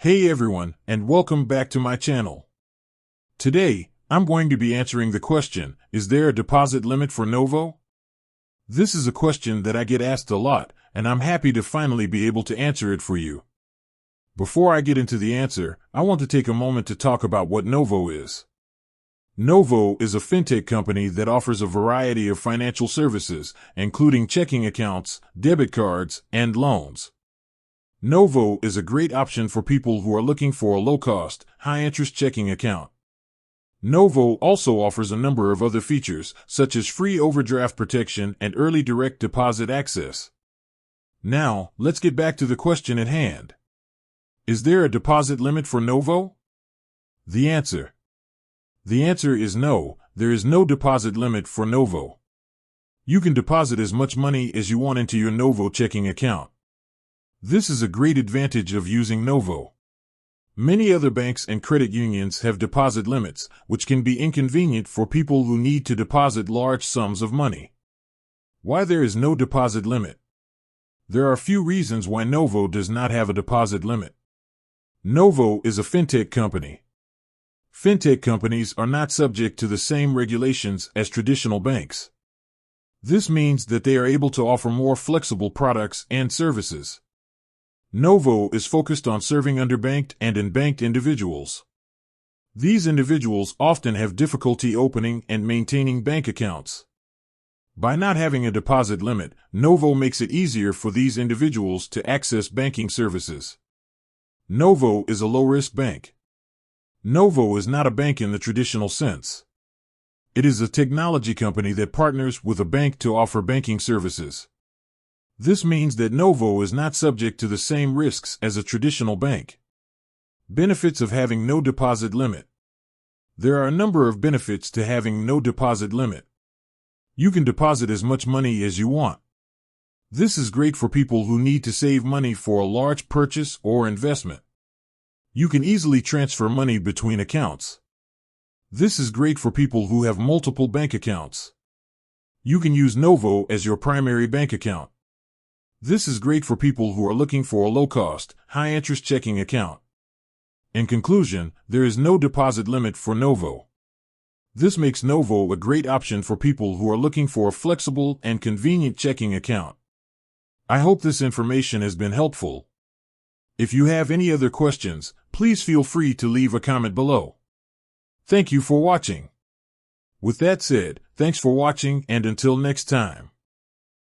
Hey everyone, and welcome back to my channel. Today, I'm going to be answering the question, is there a deposit limit for Novo? This is a question that I get asked a lot, and I'm happy to finally be able to answer it for you. Before I get into the answer, I want to take a moment to talk about what Novo is. Novo is a fintech company that offers a variety of financial services, including checking accounts, debit cards, and loans. Novo is a great option for people who are looking for a low-cost, high-interest checking account. Novo also offers a number of other features, such as free overdraft protection and early direct deposit access. Now, let's get back to the question at hand. Is there a deposit limit for Novo? The answer is no, there is no deposit limit for Novo. You can deposit as much money as you want into your Novo checking account. This is a great advantage of using Novo. Many other banks and credit unions have deposit limits, which can be inconvenient for people who need to deposit large sums of money. Why there is no deposit limit? There are a few reasons why Novo does not have a deposit limit. Novo is a fintech company. Fintech companies are not subject to the same regulations as traditional banks. This means that they are able to offer more flexible products and services. Novo is focused on serving underbanked and unbanked individuals. These individuals often have difficulty opening and maintaining bank accounts. By not having a deposit limit, Novo makes it easier for these individuals to access banking services. Novo is a low-risk bank. Novo is not a bank in the traditional sense. It is a technology company that partners with a bank to offer banking services. This means that Novo is not subject to the same risks as a traditional bank. Benefits of having no deposit limit. There are a number of benefits to having no deposit limit. You can deposit as much money as you want. This is great for people who need to save money for a large purchase or investment. You can easily transfer money between accounts. This is great for people who have multiple bank accounts. You can use Novo as your primary bank account. This is great for people who are looking for a low-cost, high-interest checking account. In conclusion, there is no deposit limit for Novo. This makes Novo a great option for people who are looking for a flexible and convenient checking account. I hope this information has been helpful. If you have any other questions, please feel free to leave a comment below. Thank you for watching. With that said, thanks for watching and until next time.